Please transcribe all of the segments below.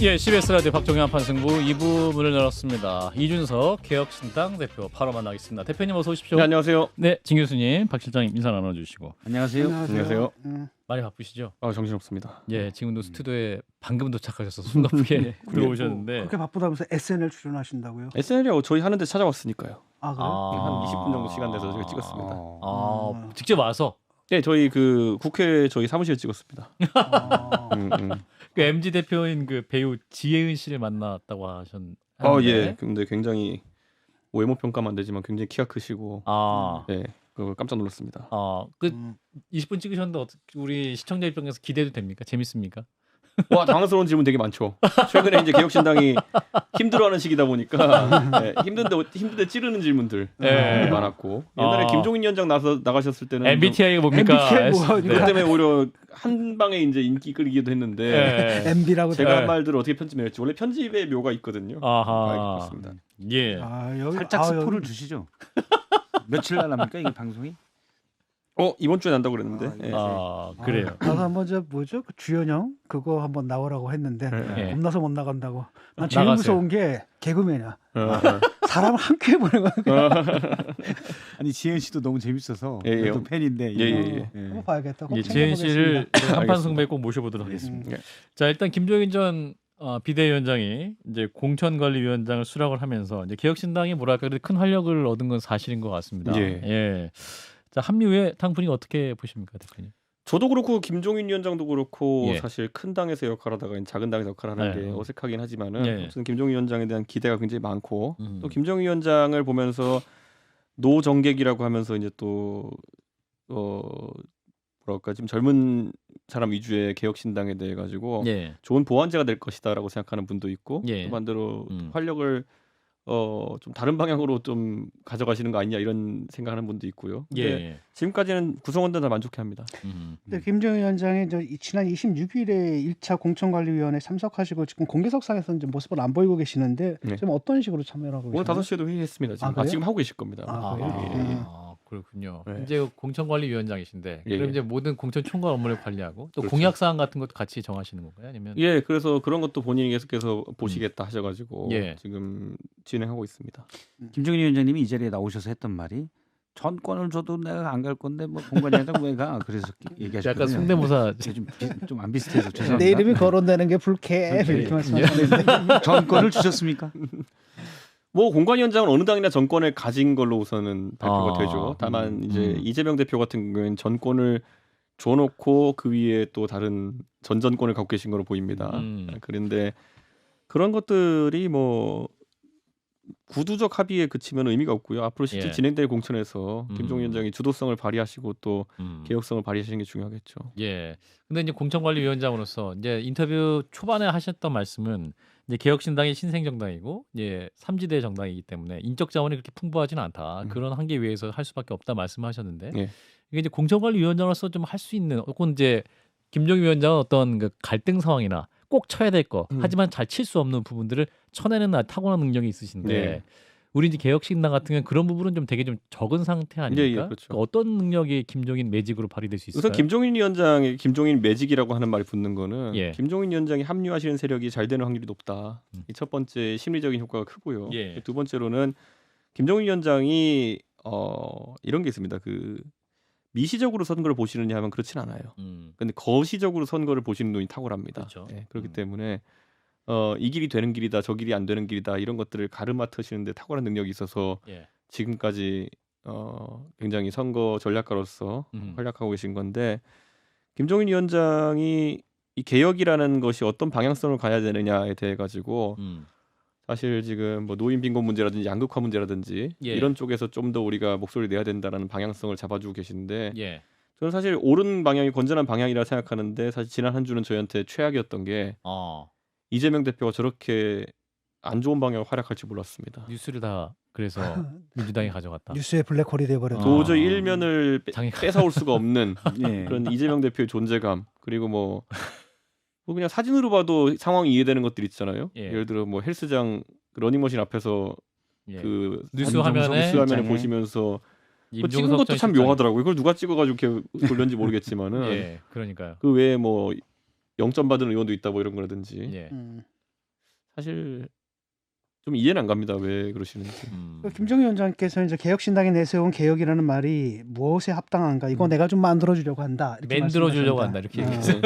예, CBS 라디오 박정현 판승부 2부 문을 열었습니다. 이준석 개혁신당 대표 바로 만나겠습니다. 대표님 어서 오십시오. 네, 안녕하세요. 네, 진 교수님, 박 실장님 인사 나눠주시고. 안녕하세요. 안녕하세요. 많이 바쁘시죠? 정신없습니다. 예, 지금도 스튜디오에 방금 도착하셔서 숨가쁘게 들어오셨는데. 그렇게 바쁘다면서 SNL 출연하신다고요? SNL이 저희 하는데 찾아왔으니까요. 아 그래요? 한 20분 정도 시간 내서 저희가 찍었습니다. 직접 와서 네, 저희 그 국회 저희 사무실 찍었습니다. 그 MZ 대표인 그 배우 지혜은 씨를 만났다고 하셨는데. 예. 근데 굉장히 외모 평가만 되지만 굉장히 키가 크시고. 네, 그거 깜짝 놀랐습니다. 그 20분 찍으셨는데 어떻게 우리 시청자 입장에서 기대도 됩니까? 재밌습니까? 와, 당황스러운 질문 되게 많죠. 최근에 이제 개혁신당이 힘들어하는 시기다 보니까 네, 힘든데 찌르는 질문들 네. 많았고 옛날에 김종인 위원장 나가셨을 때는 MBTI가 뭡니까? MBTI 뭐야? 그것 때문에 오히려 한 방에 이제 인기 끌기도 했는데 MB라고 제가 한 말들을 어떻게 편집해야 할지 원래 편집의 묘가 있거든요. 알겠습니다. 예. 여기 살짝 스포를 주시죠. 며칠 날합니까 이게 방송이? 이번 주에 난다고 그랬는데. 예. 그래요. 나도 한번 그 주연형 그거 한번 나오라고 했는데 예. 겁나서 못 나간다고. 난 제일 나가세요. 무서운 게 개그맨이야. 사람을 한 큐에 보내고 아니 지혜은 씨도 너무 재밌어서 예, 예. 저도 팬인데 예. 한번 봐야겠다. 꼭 예, 지혜은 씨를 챙겨보겠습니다. 한판승부에 꼭 모셔보도록 하겠습니다. 예. 자, 일단 김종인 전 비대위원장이 이제 공천관리위원장을 수락을 하면서 이제 개혁신당이 뭐랄까 그래도 큰 활력을 얻은 건 사실인 것 같습니다. 예. 자, 합류의 탕분위기 어떻게 보십니까, 대표님? 저도 그렇고 김종인 위원장도 그렇고 예. 사실 큰 당에서 역할하다가 작은 당에서 역할하는 네. 게 어색하긴 하지만은 예. 아무튼 김종인 위원장에 대한 기대가 굉장히 많고 또 김종인 위원장을 보면서 노정객이라고 하면서 이제 또 뭐랄까 지금 젊은 사람 위주의 개혁신당에 대해 가지고 예. 좋은 보완제가 될 것이다라고 생각하는 분도 있고 예. 또 반대로 활력을 좀 다른 방향으로 좀 가져가시는 거 아니냐 이런 생각하는 분도 있고요. 근데 예. 지금까지는 구성원들 다 만족해합니다. 근데 김정일 위원장이 지난 26일에 1차 공천관리위원회 참석하시고 지금 공개석상에서는 좀 모습을 안 보이고 계시는데 네. 지금 어떤 식으로 참여를 하고 오늘 계시나요? 5시에도 회의했습니다. 지금. 그래요? 지금 하고 계실 겁니다. 그래요? 그렇군요. 네. 이제 공천관리위원장이신데 예. 그럼 이제 모든 공천 총괄 업무를 관리하고 또 그렇죠. 공약 사항 같은 것도 같이 정하시는 건가요? 아니면 예, 그래서 그런 것도 본인이 계속해서 보시겠다 하셔가지고 예. 지금 진행하고 있습니다. 김종인 위원장님이 이 자리에 나오셔서 했던 말이 전권을 줘도 내가 안 갈 건데 뭐 공관위원장 왜 가? 그래서 얘기하셨거든요. 약간 성대모사 좀 안 비슷해서 죄송합니다. 내 이름이 거론되는 게 불쾌 이렇게 말씀하셨는데 전권을 주셨습니까? 뭐 공관위원장은 어느 당이나 정권을 가진 걸로 우선은 발표가 되죠. 다만 이제 이재명 대표 같은 경우에는 전권을 줘놓고 그 위에 또 다른 전전권을 갖고 계신 걸로 보입니다. 그런데 그런 것들이 뭐 구두적 합의에 그치면 의미가 없고요. 앞으로 실제 예. 진행될 공천에서 김종인 위원장이 주도성을 발휘하시고 또 개혁성을 발휘하시는 게 중요하겠죠. 예. 근데 이제 공천관리위원장으로서 이제 인터뷰 초반에 하셨던 말씀은 이제 개혁신당이 신생정당이고 이제 3지대 정당이기 때문에 인적 자원이 그렇게 풍부하지는 않다. 그런 한계 위에서 할 수밖에 없다 말씀하셨는데 예. 이게 이제 공천관리위원장으로서 좀 할 수 있는 혹은 이제 김종인 위원장은 어떤 그 갈등 상황이나 꼭 쳐야 될 거 하지만 잘 칠 수 없는 부분들을 쳐내는 타고난 능력이 있으신데 네. 우리 이제 개혁신당 같은 경우는 그런 부분은 좀 되게 좀 적은 상태 아닙니까? 예, 그렇죠. 그러니까 어떤 능력이 김종인 매직으로 발휘될 수 있을까요? 우선 김종인 위원장의 김종인 매직이라고 하는 말이 붙는 거는 예. 김종인 위원장이 합류하시는 세력이 잘 되는 확률이 높다. 이 첫 번째 심리적인 효과가 크고요. 예. 두 번째로는 김종인 위원장이 이런 게 있습니다. 그 미시적으로 선거를 보시느냐 하면 그렇진 않아요. 근데 거시적으로 선거를 보시는 눈이 탁월합니다. 그렇죠. 예, 그렇기 때문에 이 길이 되는 길이다, 저 길이 안 되는 길이다 이런 것들을 가르마트시는데 탁월한 능력이 있어서 예. 지금까지 굉장히 선거 전략가로서 활약하고 계신 건데 김종인 위원장이 이 개혁이라는 것이 어떤 방향성을 가야 되느냐에 대해 가지고 사실 지금 뭐 노인 빈곤 문제라든지 양극화 문제라든지 예. 이런 쪽에서 좀 더 우리가 목소리를 내야 된다라는 방향성을 잡아주고 계신데 예. 저는 사실 옳은 방향이 건전한 방향이라 생각하는데 사실 지난 한 주는 저희한테 최악이었던 게 이재명 대표가 저렇게 안 좋은 방향으로 활약할지 몰랐습니다. 뉴스를 다 그래서 민주당이 가져갔다. 뉴스의 블랙홀이 돼버렸다. 도저히 일면을 장애가- 뺏어올 수가 없는 예. 그런 이재명 대표의 존재감 그리고 뭐 그냥 사진으로 봐도 상황이 이해되는 것들 있잖아요. 예. 예를 들어 뭐 헬스장 러닝머신 앞에서 예. 그 뉴스 안정석 화면에 뉴스 화면을 실장이. 보시면서 그 찍은 임종석 것도 전 참 실장이- 묘하더라고요. 이걸 누가 찍어가지고 이렇게 돌렸는지 모르겠지만은 예, 그러니까요. 그 외에 뭐 0점 받은 의원도 있다 뭐 이런 거라든지 예. 사실 좀 이해는 안 갑니다. 왜 그러시는지. 김정희 위원장께서 이제 개혁신당이 내세운 개혁이라는 말이 무엇에 합당한가? 이거 내가 좀 만들어주려고 한다. 이렇게 만들어주려고 말씀하셨다. 한다 이렇게 어. 얘기했어요.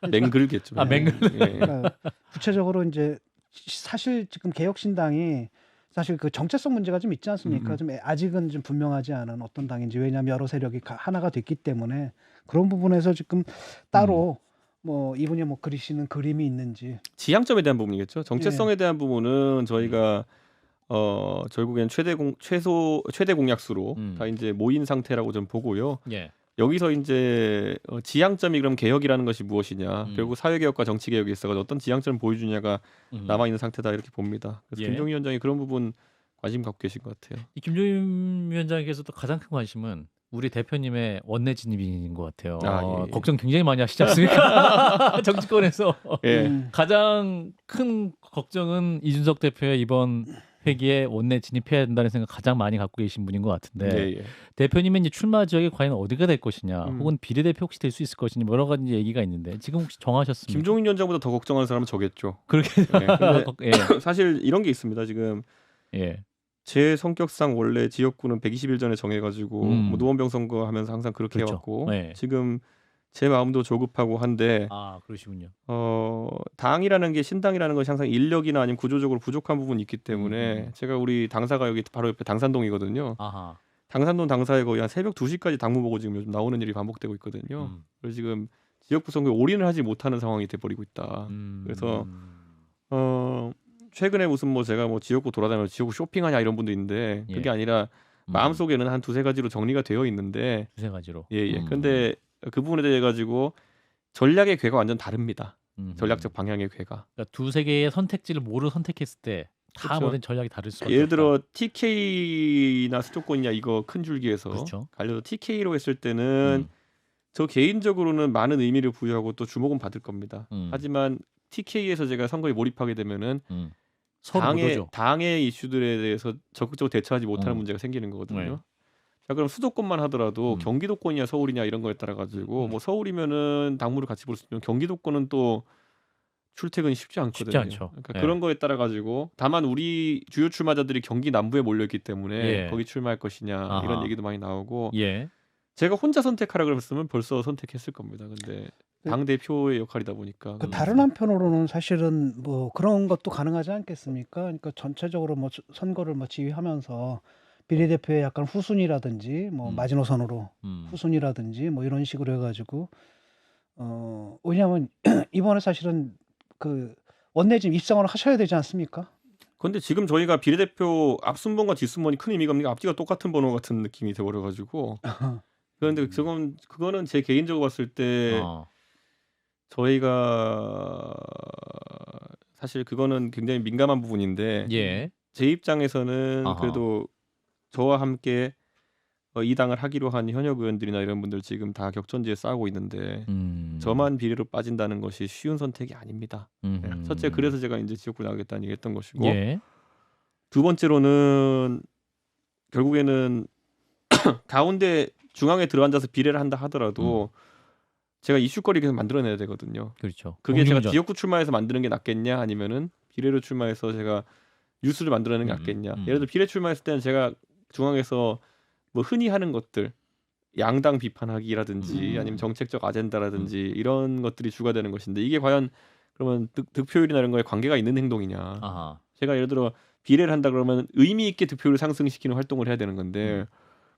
맹글겠죠. 아, 맹글. 예. 그러니까 구체적으로 이제 사실 지금 개혁신당이 사실 그 정체성 문제가 좀 있지 않습니까? 좀 아직은 좀 분명하지 않은 어떤 당인지 왜냐하면 여러 세력이 하나가 됐기 때문에 그런 부분에서 지금 따로 뭐 이분이 뭐 그리시는 그림이 있는지 지향점에 대한 부분이겠죠. 정체성에 대한 부분은 저희가 결국엔 최대 공약수로 다 이제 모인 상태라고 좀 보고요. 예. 여기서 이제 지향점이 그럼 개혁이라는 것이 무엇이냐, 결국 사회개혁과 정치개혁에 있어서 어떤 지향점을 보여주냐가 남아 있는 상태다 이렇게 봅니다. 그래서 예. 김종인 위원장이 그런 부분 관심 갖고 계신 것 같아요. 이 김종인 위원장께서도 가장 큰 관심은 우리 대표님의 원내 진입인 것 같아요. 아, 예. 걱정 굉장히 많이 하시지 않습니까? 정치권에서 예. 가장 큰 걱정은 이준석 대표의 이번 회기에 원내 진입해야 된다는 생각 가장 많이 갖고 계신 분인 것 같은데 예, 예. 대표님의 이제 출마 지역이 과연 어디가 될 것이냐, 혹은 비례대표 혹시 될 수 있을 것이냐 여러 가지 얘기가 있는데 지금 혹시 정하셨습니까? 김종인 위원장보다 더 걱정하는 사람은 저겠죠. 그렇게 예. 근데 예. 사실 이런 게 있습니다. 지금 예. 제 성격상 원래 지역구는 120일 전에 정해가지고 뭐 노원병 선거하면서 항상 그렇게 그렇죠. 해왔고 네. 지금 제 마음도 조급하고 한데 아, 그러시군요. 당이라는 게 신당이라는 것이 항상 인력이나 아니면 구조적으로 부족한 부분이 있기 때문에 제가 우리 당사가 여기 바로 옆에 당산동이거든요. 아하. 당산동 당사에 거의 한 새벽 2시까지 당무 보고 지금 요즘 나오는 일이 반복되고 있거든요. 그래서 지금 지역구 선거에 올인을 하지 못하는 상황이 돼버리고 있다. 그래서 최근에 무슨 뭐 제가 뭐 지역구 돌아다니면서 지역구 쇼핑하냐 이런 분도 있는데 그게 예. 아니라 마음속에는 한 두세 가지로 정리가 되어 있는데 두세 가지로. 예. 근데 그 부분에 대해 가지고 전략의 궤가 완전 다릅니다. 음. 전략적 방향의 궤가. 그러니까 두세 개의 선택지를 모두 선택했을 때 다 그렇죠. 모든 전략이 다를 수밖에 예를 없다. 들어 TK나 수도권이냐 이거 큰 줄기에서 그렇죠. 갈려서 TK로 했을 때는 저 개인적으로는 많은 의미를 부여하고 또 주목은 받을 겁니다. 하지만 TK에서 제가 선거에 몰입하게 되면은 서로 못 오죠. 당의 이슈들에 대해서 적극적으로 대처하지 못하는 문제가 생기는 거거든요. 네. 자, 그럼 수도권만 하더라도 경기도권이냐 서울이냐 이런 거에 따라 가지고 뭐 서울이면은 당무를 같이 볼 수 있지만 경기도권은 또 출퇴근이 쉽지 않거든요. 쉽지 않죠. 그러니까 네. 그런 거에 따라 가지고 다만 우리 주요 출마자들이 경기 남부에 몰려 있기 때문에 예. 거기 출마할 것이냐 아하. 이런 얘기도 많이 나오고 예. 제가 혼자 선택하라 그랬으면 벌써 선택했을 겁니다. 근데 당 대표의 역할이다 보니까 그 다른 한편으로는 사실은 뭐 그런 것도 가능하지 않겠습니까? 그러니까 전체적으로 뭐 선거를 뭐 지휘하면서 비례대표의 약간 후순위라든지 뭐 마지노선으로 후순위라든지 뭐 이런 식으로 해가지고 왜냐하면 이번에 사실은 그 원내 지금 입성을 하셔야 되지 않습니까? 근데 지금 저희가 비례대표 앞순번과 뒷순번이 큰 의미가 없는 게 앞뒤가 똑같은 번호 같은 느낌이 돼버려가지고 그런데 그거는 제 개인적으로 봤을 때 저희가 사실 그거는 굉장히 민감한 부분인데 예. 제 입장에서는 아하. 그래도 저와 함께 이 당을 하기로 한 현역 의원들이나 이런 분들 지금 다 격전지에 싸우고 있는데 저만 비례로 빠진다는 것이 쉬운 선택이 아닙니다. 첫째 그래서 제가 이제 지역구 나가겠다는 얘기했던 것이고 예. 두 번째로는 결국에는 가운데 중앙에 들어앉아서 비례를 한다 하더라도 제가 이슈거리 계속 만들어내야 되거든요. 그렇죠. 그게 제가 공중전. 지역구 출마해서 만드는 게 낫겠냐 아니면은 비례로 출마해서 제가 뉴스를 만들어내는 게 낫겠냐. 예를 들어 비례 출마했을 때는 제가 중앙에서 뭐 흔히 하는 것들 양당 비판하기라든지 아니면 정책적 아젠다라든지 이런 것들이 주가 되는 것인데 이게 과연 그러면 득표율이나 이런 거에 관계가 있는 행동이냐. 아하. 제가 예를 들어 비례를 한다 그러면 의미 있게 득표율을 상승시키는 활동을 해야 되는 건데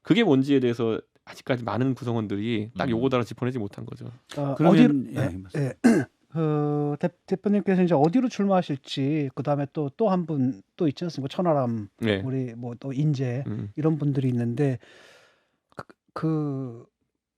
그게 뭔지에 대해서 아직까지 많은 구성원들이 딱 요거다라 짚어내지 못한 거죠. 그러면 대표님께서 이제 어디로 출마하실지 그다음에 또 한 분 또 있지 않습니까? 천하람 네. 우리 뭐 또 인재 이런 분들이 있는데 그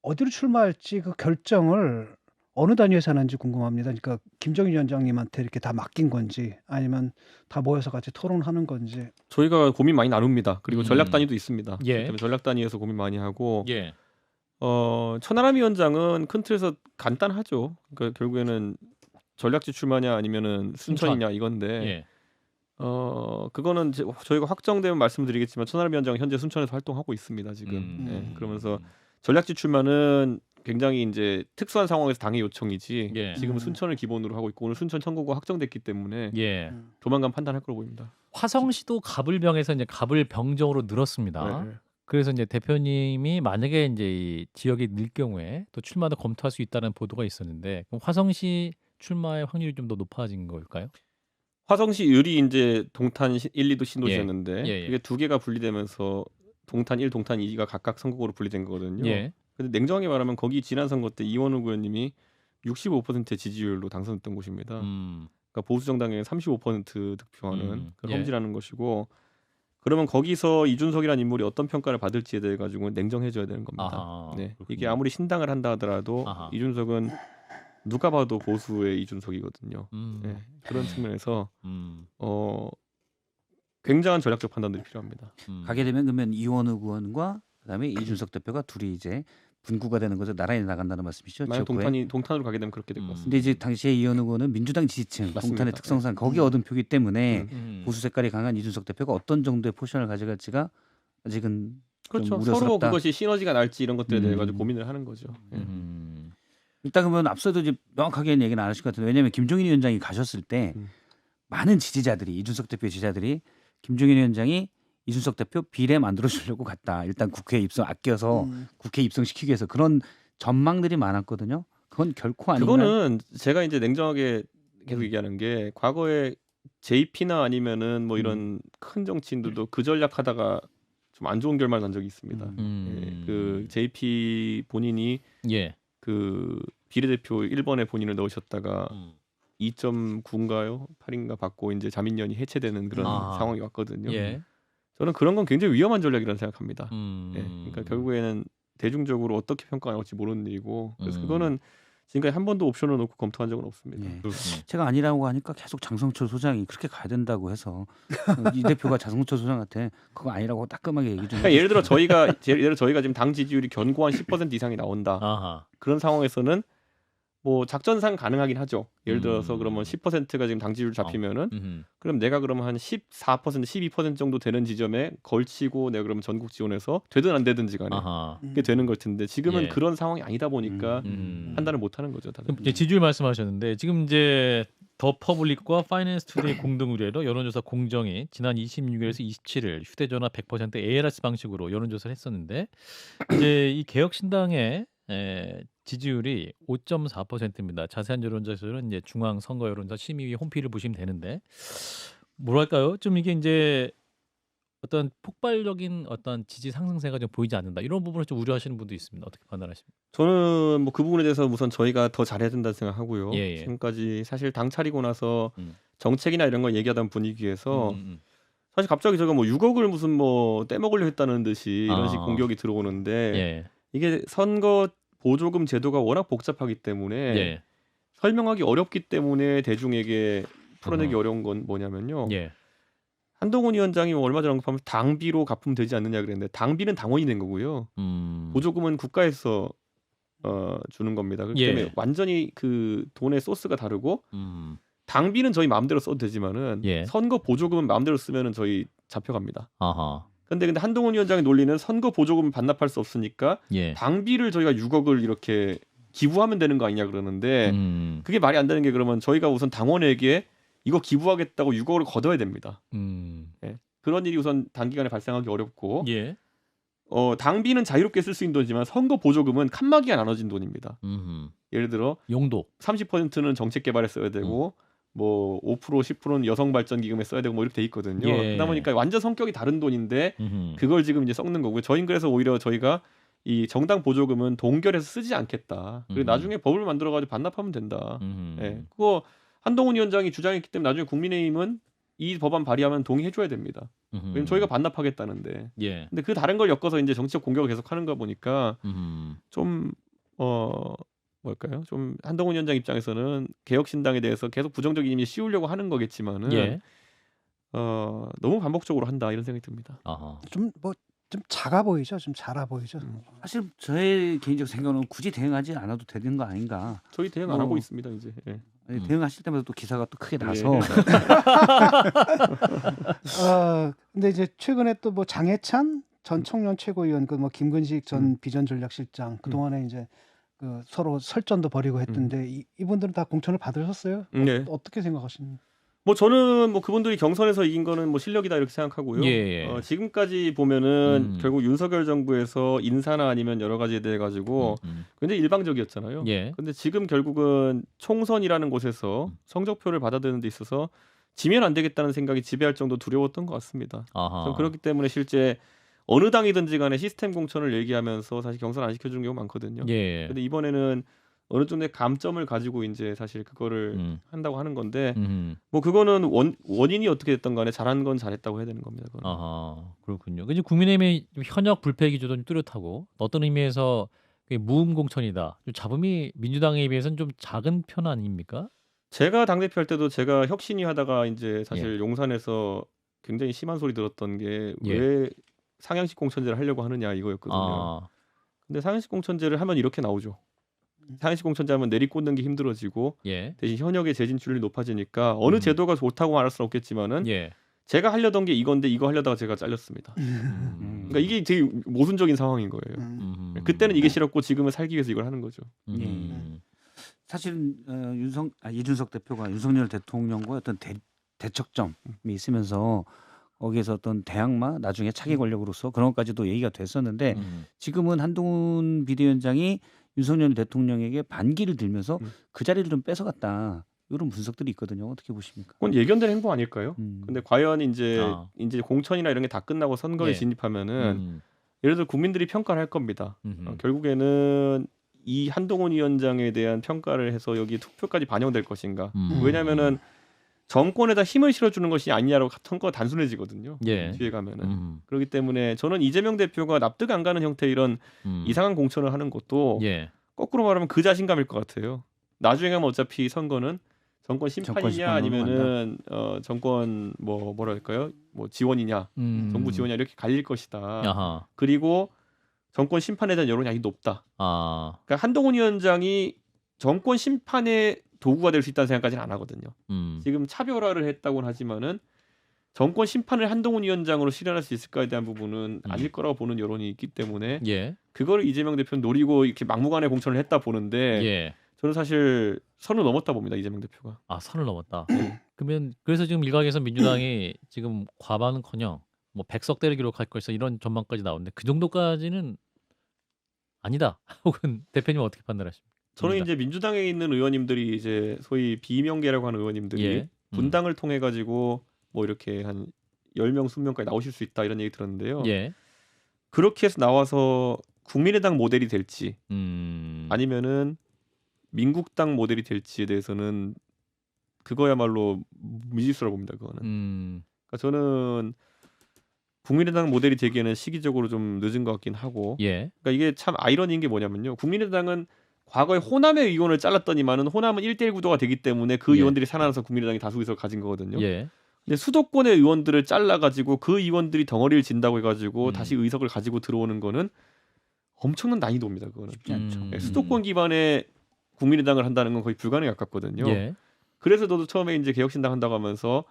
어디로 출마할지 그 결정을 어느 단위에서 하는지 궁금합니다. 그러니까 김정인 위원장님한테 이렇게 다 맡긴 건지 아니면 다 모여서 같이 토론하는 건지. 저희가 고민 많이 나눕니다. 그리고 전략 단위도 있습니다. 예. 그렇기 때문에 전략 단위에서 고민 많이 하고 예. 천하람 위원장은 큰 틀에서 간단하죠. 그러니까 결국에는 전략지 출마냐 아니면은 순천이냐 이건데 예. 그거는 저희가 확정되면 말씀드리겠지만 천하람 위원장은 현재 순천에서 활동하고 있습니다. 지금. 네, 그러면서 전략지 출마는 굉장히 이제 특수한 상황에서 당의 요청이지 예. 지금은 순천을 기본으로 하고 있고 오늘 순천 청구가 확정됐기 때문에 예. 조만간 판단할 거로 보입니다. 화성시도 갑을병에서 이제 갑을병정으로 늘었습니다. 네. 그래서 이제 대표님이 만약에 이제 이 지역이 늘 경우에 또 출마도 검토할 수 있다는 보도가 있었는데 그럼 화성시 출마의 확률이 좀 더 높아진 걸까요? 화성시 을이 이제 동탄 1, 2도 신도시였는데 예, 예. 그게 두 개가 분리되면서 동탄 1, 동탄 2가 각각 선거구로 분리된 거거든요. 예. 근데 냉정하게 말하면 거기 지난 선거 때 이원우 의원님이 65%의 지지율로 당선됐던 곳입니다. 그러니까 보수 정당의 35% 득표하는 그런 예. 험지라는 것이고 그러면 거기서 이준석이라는 인물이 어떤 평가를 받을지에 대해 가지고 냉정해져야 되는 겁니다. 아하, 네. 그렇군요. 이게 아무리 신당을 한다 하더라도 아하. 이준석은 누가 봐도 보수의 이준석이거든요. 네. 그런 측면에서 굉장한 전략적 판단들이 필요합니다. 가게 되면 그러면 이원우 의원과 그다음에 이준석 대표가 둘이 이제 분구가 되는 거죠. 나란히 나간다는 말씀이시죠? 만약 지역구에. 동탄으로 가게 되면 그렇게 될 것 같습니다. 근데 이제 당시에 이원우 의원은 민주당 지지층, 맞습니다. 동탄의 특성상 거기 얻은 표기 때문에 보수 보수 색깔이 강한 이준석 대표가 어떤 정도의 포션을 가져갈지가 아직은 그렇죠. 좀 서로 우려스럽다. 그것이 시너지가 날지 이런 것들에 대해 가지고 음. 고민을 하는 거죠. 예. 일단 그러면 앞서도 이제 명확하게 얘기는 안 하실 것 같은데 왜냐하면 김종인 위원장이 가셨을 때 많은 지지자들이 이준석 대표의 지지자들이 김종인 위원장이 이준석 대표 비례 만들어주려고 갔다. 일단 국회 입성 아껴서 국회 입성시키기 위해서 그런 전망들이 많았거든요. 그건 결코 아닌가요? 그거는 제가 이제 냉정하게 계속 얘기하는 게 과거에 JP나 아니면은 뭐 이런 큰 정치인들도 그 전략하다가 좀 안 좋은 결말 난 적이 있습니다. 예, 그 JP 본인이 예. 그 비례대표 1번에 본인을 넣으셨다가 2.9인가요? 8인가 받고 이제 자민련이 해체되는 그런 아. 상황이 왔거든요. 예. 저는 그런 건 굉장히 위험한 전략이라고 생각합니다. 음. 예, 그러니까 결국에는 대중적으로 어떻게 평가가 나올지 모르는 일이고 그래서 음. 그거는 지금까지 한 번도 옵션을 놓고 검토한 적은 없습니다. 예. 그렇군요. 제가 아니라고 하니까 계속 장성철 소장이 그렇게 가야 된다고 해서 이 대표가 장성철 소장한테 그거 아니라고 따끔하게 얘기 좀 그러니까 예를 들어 저희가 지금 당 지지율이 견고한 10% 이상이 나온다. 아하. 그런 상황에서는 뭐 작전상 가능하긴 하죠. 예를 들어서 그러면 10%가 지금 당 지지율 잡히면은 그럼 내가 그러면 한 14%, 12% 정도 되는 지점에 걸치고 내가 그러면 전국 지원해서 되든 안 되든지 간에 아하. 그게 되는 걸 텐데 지금은 예. 그런 상황이 아니다 보니까 판단을 못 하는 거죠. 다들. 그럼 이제 지지율 말씀하셨는데 지금 이제 더 퍼블릭과 파이낸스 투데이 공동 의뢰로 여론조사 공정이 지난 26일에서 27일 휴대전화 100% ALS 방식으로 여론조사를 했었는데 이제 이 개혁신당의 지지율이 5.4%입니다. 자세한 여론조사는 이제 중앙선거여론조사 심의위 홈페이지를 보시면 되는데 뭐랄까요? 좀 이게 이제 어떤 폭발적인 어떤 지지 상승세가 좀 보이지 않는다. 이런 부분을 좀 우려하시는 분도 있습니다. 어떻게 판단하십니까? 저는 뭐 그 부분에 대해서 우선 저희가 더 잘해야 된다 생각하고요. 예, 예. 지금까지 사실 당 차리고 나서 음. 정책이나 이런 걸 얘기하던 분위기에서 사실 갑자기 저희가 뭐 6억을 무슨 뭐 떼먹으려 했다는 듯이 이런 식 아. 공격이 들어오는데 예. 이게 선거 보조금 제도가 워낙 복잡하기 때문에 예. 설명하기 어렵기 때문에 대중에게 풀어내기 어허. 어려운 건 뭐냐면요. 예. 한동훈 위원장이 얼마 전에 언급하면 당비로 갚으면 되지 않느냐 그랬는데 당비는 당원이 낸 거고요. 보조금은 국가에서 주는 겁니다. 그렇기 예. 때문에 완전히 그 돈의 소스가 다르고 당비는 저희 마음대로 써도 되지만은 예. 선거 보조금은 마음대로 쓰면은 저희 잡혀갑니다. 아하. 근데 한동훈 위원장의 논리는 선거 보조금을 반납할 수 없으니까 예. 당비를 저희가 6억을 이렇게 기부하면 되는 거 아니냐 그러는데 그게 말이 안 되는 게 그러면 저희가 우선 당원에게 이거 기부하겠다고 6억을 걷어야 됩니다. 예. 그런 일이 우선 단기간에 발생하기 어렵고 예. 당비는 자유롭게 쓸 수 있는 돈이지만 선거 보조금은 칸막이가 나눠진 돈입니다. 예를 들어 용도. 30%는 정책 개발에 써야 되고 뭐 5% 10%는 여성 발전 기금에 써야 되고 뭐 이렇게 돼 있거든요. 예. 그러다 보니까 완전 성격이 다른 돈인데 음흠. 그걸 지금 이제 썩는 거고요. 저희는 그래서 오히려 저희가 이 정당 보조금은 동결해서 쓰지 않겠다. 그리고 나중에 법을 만들어 가지고 반납하면 된다. 예. 그거 한동훈 위원장이 주장했기 때문에 나중에 국민의힘은 이 법안 발의하면 동의해 줘야 됩니다. 왜냐면 저희가 반납하겠다는데. 예. 근데 그 다른 걸 엮어서 이제 정치적 공격을 계속 하는 거 보니까 좀 뭘까요? 좀 한동훈 위원장 입장에서는 개혁신당에 대해서 계속 부정적인 이미지 씌우려고 하는 거겠지만은 예. 너무 반복적으로 한다 이런 생각이 듭니다. 아하. 좀 작아 보이죠. 좀 작아 보이죠. 사실 저의 개인적 생각은 굳이 대응하지 않아도 되는 거 아닌가. 저희 대응 안 하고 있습니다 이제. 예. 대응하실 때마다 또 기사가 또 크게 나서 근데 이제 최근에 또 뭐 장해찬 전 청년 최고위원 그 뭐 김근식 전 비전전략실장 그 동안에 이제 그 서로 설전도 벌이고 했던데 이분들은 다 공천을 받으셨어요? 네. 어떻게 생각하십니까? 뭐 저는 뭐 그분들이 경선에서 이긴 거는 뭐 실력이다 이렇게 생각하고요. 예. 지금까지 보면은 음. 결국 윤석열 정부에서 인사나 아니면 여러 가지에 대해 가지고 굉장히 일방적이었잖아요. 예. 근데 지금 결국은 총선이라는 곳에서 성적표를 받아들이는 데 있어서 지면 안 되겠다는 생각이 지배할 정도 두려웠던 것 같습니다. 아하. 그렇기 때문에 실제 어느 당이든지 간에 시스템 공천을 얘기하면서 사실 경선 안 시켜주는 경우가 많거든요. 예. 근데 이번에는 어느 정도의 감점을 가지고 이제 사실 그거를 한다고 하는 건데 뭐 그거는 원인이 어떻게 됐던 간에 잘한 건 잘했다고 해야 되는 겁니다. 그거는. 아하. 그렇군요. 근데 국민의힘의 현역 불패 기조도 좀 뚜렷하고 어떤 의미에서 그게 무음 공천이다. 좀 잡음이 민주당에 비해서는 좀 작은 편 아닙니까? 제가 당대표 할 때도 제가 혁신위 하다가 이제 사실 예. 용산에서 굉장히 심한 소리 들었던 게 예. 왜 상향식 공천제를 하려고 하느냐 이거였거든요. 아. 근데 상향식 공천제를 하면 이렇게 나오죠. 상향식 공천제 하면 내리꽂는 게 힘들어지고 예. 대신 현역의 재진출률이 높아지니까 어느 제도가 좋다고 말할 수는 없겠지만은 예. 제가 하려던 게 이건데 이거 하려다가 제가 잘렸습니다. 그러니까 이게 되게 모순적인 상황인 거예요. 그때는 이게 싫었고 지금은 살기 위해서 이걸 하는 거죠. 사실은 이준석 대표가 윤석열 대통령과 어떤 대척점이 있으면서 거기에서 어떤 대항마 나중에 차기 권력으로서 그런 것까지도 얘기가 됐었는데 지금은 한동훈 비대위원장이 윤석열 대통령에게 반기를 들면서 그 자리를 좀 뺏어갔다. 이런 분석들이 있거든요. 어떻게 보십니까? 그건 예견된 행보 아닐까요? 근데 과연 이제 공천이나 이런 게 다 끝나고 선거에 예. 진입하면은 예를 들어 국민들이 평가를 할 겁니다. 결국에는 이 한동훈 위원장에 대한 평가를 해서 여기 투표까지 반영될 것인가? 왜냐하면은 정권에다 힘을 실어주는 것이 아니냐로 선거가 단순해지거든요. 예. 뒤에 가면은 그렇기 때문에 저는 이재명 대표가 납득 안 가는 형태의 이런 이상한 공천을 하는 것도 예. 거꾸로 말하면 그 자신감일 것 같아요. 나중에 가면 어차피 선거는 정권 심판이냐 심판으로 아니면은 정권 뭐랄까요? 뭐 지원이냐, 정부 지원이냐 이렇게 갈릴 것이다. 아하. 그리고 정권 심판에 대한 여론이 아직 높다. 아. 그러니까 한동훈 위원장이 정권 심판의 도구가 될 수 있다는 생각까지는 안 하거든요. 지금 차별화를 했다고는 하지만은 정권 심판을 한동훈 위원장으로 실현할 수 있을까에 대한 부분은 아닐 거라고 보는 여론이 있기 때문에 예. 그걸 이재명 대표는 노리고 이렇게 막무가내 공천을 했다 보는데 예. 저는 사실 선을 넘었다 봅니다. 이재명 대표가. 아, 선을 넘었다. 그러면 그래서 지금 일각에서 민주당이 지금 과반은커녕 뭐 100석대를 기록할 것이다 이런 전망까지 나오는데 그 정도까지는 아니다. 혹은 대표님 어떻게 판단하십니까? 저는 이제 민주당에 있는 의원님들이 이제 소위 비명계라고 하는 의원님들이 예. 분당을 통해 가지고 뭐 이렇게 한 10명, 20명까지 나오실 수 있다 이런 얘기 들었는데요. 예. 그렇게 해서 나와서 국민의당 모델이 될지 아니면은 민국당 모델이 될지에 대해서는 그거야말로 미지수라고 봅니다. 그거는. 그러니까 저는 국민의당 모델이 되기에는 시기적으로 좀 늦은 것 같긴 하고. 예. 그러니까 이게 참 아이러니인 게 뭐냐면요. 국민의당은 과거에 호남의 의원을 잘랐더니만은 호남은 1대1 구도가 되기 때문에 그 예. 의원들이 살아나서 국민의당이 다수 의석을 가진 거거든요. 예. 근데 수도권의 의원들을 잘라가지고 그 의원들이 덩어리를 진다고 해가지고 다시 의석을 가지고 들어오는 거는 엄청난 난이도입니다. 그거는. 쉽지 않죠. 수도권 기반의 국민의당을 한다는 건 거의 불가능에 가깝거든요. 예. 그래서 저도 처음에 이제 개혁신당 한다고 하면서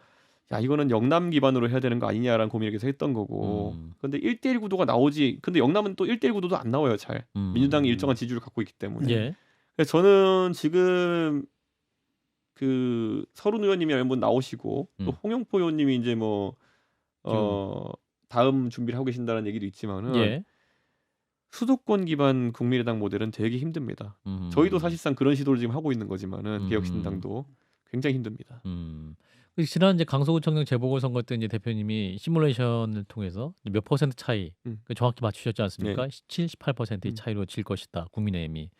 야 이거는 영남 기반으로 해야 되는 거 아니냐라는 고민을 계속 했던 거고. 근데 1대1 구도가 나오지. 근데 영남은 또 1대1 구도도 안 나와요. 잘. 민주당이 일정한 지지율을 갖고 있기 때문에. 예. 그래서 저는 지금 그 서른 의원님이 한번 나오시고 또 홍영포 의원님이 이제 뭐 다음 준비를 하고 계신다는 얘기도 있지만은 예. 수도권 기반 국민의당 모델은 되게 힘듭니다. 저희도 사실상 그런 시도를 지금 하고 있는 거지만은 개혁신당도 굉장히 힘듭니다. 지난 이제 강서구청장 재보궐선거 때 이제 대표님이 시뮬레이션을 통해서 몇 퍼센트 차이 정확히 맞추셨지 않습니까? 네. 17, 18%의 차이로 질 것이다 국민의힘이.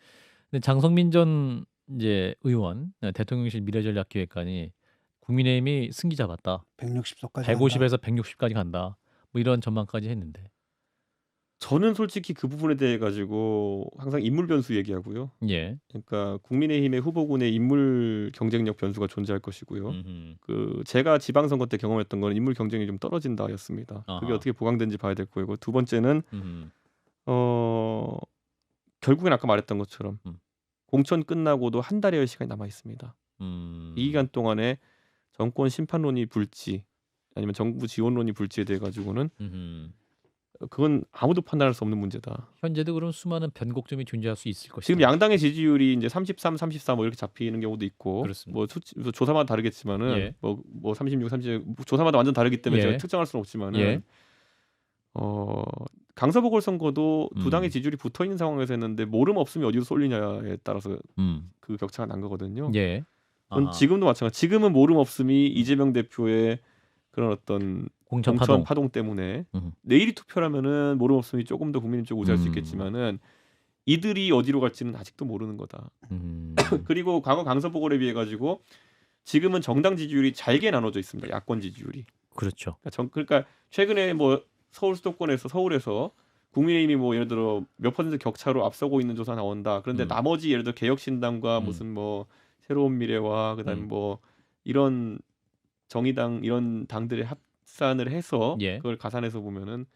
근데 장성민 전 이제 의원 대통령실 미래전략기획관이 국민의힘이 승기 잡았다. 160석까지 150에서 160까지 간다. 뭐 이런 전망까지 했는데. 저는 솔직히 그 부분에 대해 가지고 항상 인물 변수 얘기하고요. 예. 그러니까 국민의힘의 후보군의 인물 경쟁력 변수가 존재할 것이고요. 그 제가 지방선거 때 경험했던 거는 인물 경쟁이 좀 떨어진다였습니다. 그게 아하. 어떻게 보강된지 봐야 될 거고 두 번째는 결국엔 아까 말했던 것처럼 공천 끝나고도 한 달여의 시간이 남아 있습니다. 이 기간 동안에 정권 심판론이 불지 아니면 정부 지원론이 불지에 대해 가지고는 그건 아무도 판단할 수 없는 문제다. 현재도 그런 수많은 변곡점이 존재할 수 있을 것이다. 지금 양당의 지지율이 이제 33, 34 뭐 이렇게 잡히는 경우도 있고, 그렇습니다. 뭐 조사마다 다르겠지만은 예. 뭐 36, 30 조사마다 완전 다르기 때문에 예. 제가 특정할 수는 없지만은 예. 강서보궐 선거도 두 당의 음. 지지율이 붙어 있는 상황에서 했는데 모름 없으면 어디로 쏠리냐에 따라서 그 격차가 난 거거든요. 예. 그건 아하. 지금도 마찬가지. 지금은 모름 없음이 이재명 대표의 그런 어떤 공천 공천 파동. 파동 때문에 음. 내일이 투표라면은 모름 없음이 조금 더 국민의 쪽 우세할 수 음. 있겠지만은 이들이 어디로 갈지는 아직도 모르는 거다. 음. 그리고 과거 강서보궐에 비해 가지고 지금은 정당 지지율이 잘게 나눠져 있습니다. 야권 지지율이. 그렇죠. 그러니까 최근에 뭐 서울 수도권에서 서울에서 국민의힘이 뭐 예를 들어 몇 퍼센트 격차로 앞서고 있는 조사 나온다. 그런데 나머지 예를 들어 개혁신당과 무슨 뭐 새로운 미래와 그다음에 뭐 이런 정의당 이런 당들의 합산을 해서 예. 그걸 가산해서 보면은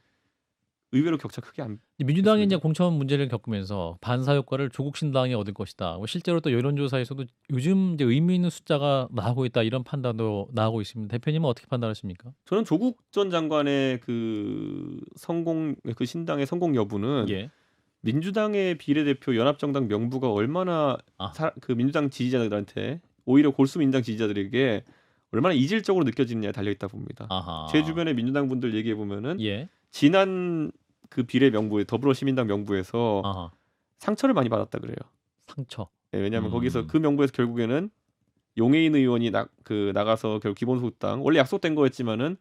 의외로 격차 크게 안. 민주당이 이제 그렇습니다. 공천 문제를 겪으면서 반사 효과를 조국 신당이 얻을 것이다. 뭐 실제로 또 여론조사에서도 요즘 이제 의미 있는 숫자가 나오고 있다 이런 판단도 나오고 있습니다. 대표님은 어떻게 판단하십니까? 저는 조국 전 장관의 그 성공 그 신당의 성공 여부는 예. 민주당의 비례대표 연합정당 명부가 얼마나 그 민주당 지지자들한테 오히려 골수 민주당 지지자들에게 얼마나 이질적으로 느껴지느냐에 달려 있다 봅니다. 아하. 제 주변의 민주당 분들 얘기해 보면은 예. 지난 그 비례 명부에 더불어시민당 명부에서 아하. 상처를 많이 받았다 그래요. 상처. 네, 왜냐하면 거기서 그 명부에서 결국에는 용해인 의원이 나가서 결국 기본소득당 원래 약속된 거였지만은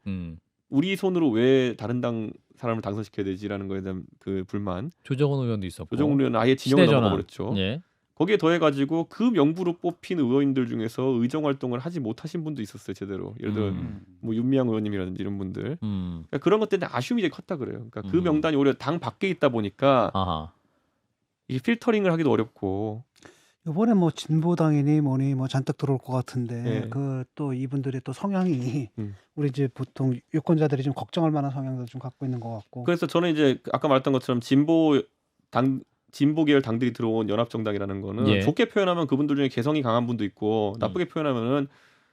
우리 손으로 왜 다른 당 사람을 당선시켜야 되지라는 거에 대한 그 불만. 조정훈 의원도 있었고. 조정훈 의원은 아예 진영을 넘어버렸죠. 예. 거기에 더해가지고 그 명부로 뽑힌 의원들 중에서 의정 활동을 하지 못하신 분도 있었어요. 제대로. 예를 들어 뭐 윤미향 의원님이라든지 이런 분들. 그러니까 그런 것 때문에 아쉬움이 되게 컸다 그래요. 그러니까 그 명단이 오히려 당 밖에 있다 보니까 아하. 이게 필터링을 하기도 어렵고. 이번에 뭐 진보당이니 뭐니 뭐 잔뜩 들어올 것 같은데 예. 그 또 이분들의 또 성향이 음. 우리 이제 보통 유권자들이 좀 걱정할 만한 성향도 좀 갖고 있는 것 같고. 그래서 저는 이제 아까 말했던 것처럼 진보 계열 당들이 들어온 연합정당이라는 거는 예. 좋게 표현하면 그분들 중에 개성이 강한 분도 있고 나쁘게 표현하면은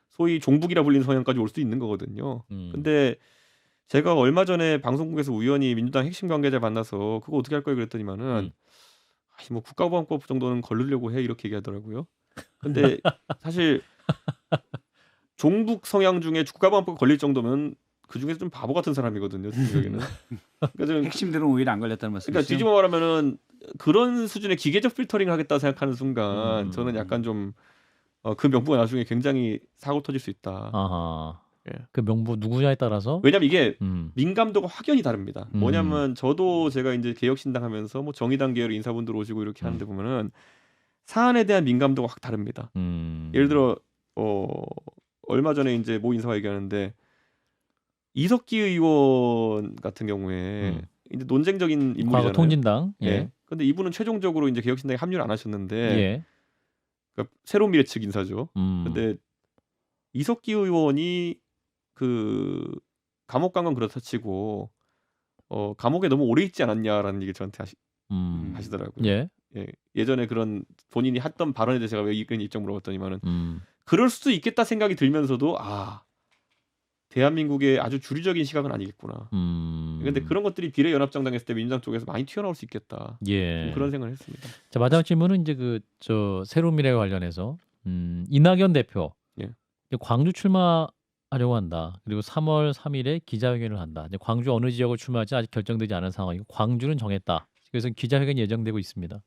소위 종북이라 불리는 성향까지 올 수 있는 거거든요. 근데 제가 얼마 전에 방송국에서 우연히 민주당 핵심 관계자 만나서 그거 어떻게 할 거예요 그랬더니만은 뭐 국가보안법 정도는 걸르려고 해 이렇게 얘기하더라고요. 근데 사실 종북 성향 중에 국가보안법 걸릴 정도면 그 중에서 좀 바보 같은 사람이거든요. 제 생각에는. 그러니까 저는 핵심들은 오히려 안 걸렸다는 말씀이시죠? 그러니까 뒤집어 말하면은 그런 수준의 기계적 필터링을 하겠다 생각하는 순간 저는 약간 좀 그 명부가 나중에 굉장히 사고 터질 수 있다. 아하. 예. 그 명부 누구냐에 따라서 왜냐면 이게 민감도가 확연히 다릅니다. 음. 뭐냐면 저도 제가 이제 개혁신당 하면서 뭐 정의당 계열 인사분들 오시고 이렇게 하는데 보면은 사안에 대한 민감도가 확 다릅니다. 예를 들어 얼마 전에 이제 모 인사가 얘기하는데 이석기 의원 같은 경우에 이제 논쟁적인 인물이잖아요. 과거 통진당. 예. 예. 근데 이분은 최종적으로 이제 개혁신당에 합류를 안 하셨는데 예. 그러니까 새로운 미래 측 인사죠. 음. 근데 이석기 의원이 그 감옥 간 건 그렇다 치고 감옥에 너무 오래 있지 않았냐라는 얘기 저한테 하시더라고요. 예. 예. 예전에 그런 본인이 했던 발언에 대해서 제가 왜 이런 입장 물어봤더니만은 그럴 수도 있겠다 생각이 들면서도 대한민국의 아주 주류적인 시각은 아니겠구나. 그런데 그런 것들이 비례연합정당 했을 때 민주당 쪽에서 많이 튀어나올 수 있겠다. 예. 그런 생각을 했습니다. 자, 마지막 질문은 이제 새로운 미래와 관련해서 이낙연 대표 예. 이제 광주 출마하려고 한다. 그리고 3월 3일에 기자회견을 한다. 이제 광주 어느 지역을 출마할지 아직 결정되지 않은 상황이고 광주는 정했다. 그래서 기자회견이 예정되고 있습니다.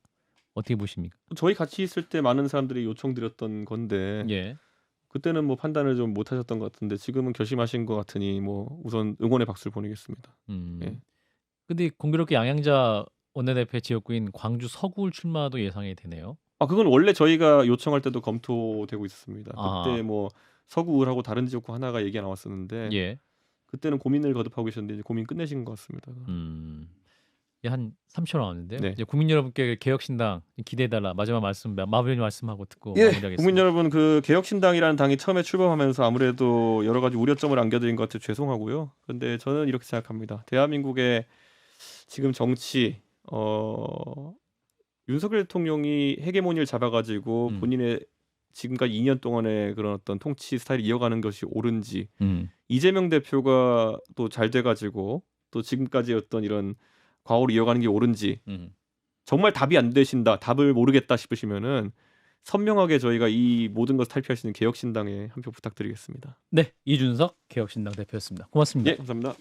어떻게 보십니까? 저희 같이 있을 때 많은 사람들이 요청드렸던 건데 예. 그때는 뭐 판단을 좀 못하셨던 것 같은데 지금은 결심하신 것 같으니 뭐 우선 응원의 박수를 보내겠습니다. 예. 근데 공교롭게 양양자 원내대표의 지역구인 광주 서구 출마도 예상이 되네요. 그건 원래 저희가 요청할 때도 검토되고 있었습니다. 아. 그때 뭐 서구하고 다른 지역구 하나가 얘기가 나왔었는데 예. 그때는 고민을 거듭하고 계셨는데 이제 고민 끝내신 것 같습니다. 예, 한 3초 나왔는데요. 네. 이제 국민 여러분께 개혁신당 기대해달라 마지막 말씀 마무리 말씀하고 듣고 예, 마무리하겠습니다. 국민 여러분 그 개혁신당이라는 당이 처음에 출범하면서 아무래도 여러 가지 우려점을 안겨드린 것 같아 죄송하고요. 그런데 저는 이렇게 생각합니다. 대한민국의 지금 정치 윤석열 대통령이 헤게모니를 잡아가지고 본인의 지금까지 2년 동안의 그런 어떤 통치 스타일을 이어가는 것이 옳은지 이재명 대표가 또 잘 돼가지고 또 지금까지 어떤 이런 과오를 이어가는 게 옳은지 음. 정말 답이 안 되신다, 답을 모르겠다 싶으시면은 선명하게 저희가 이 모든 것을 탈피할 수 있는 개혁신당에 한 표 부탁드리겠습니다. 네, 이준석 개혁신당 대표였습니다. 고맙습니다. 예, 감사합니다.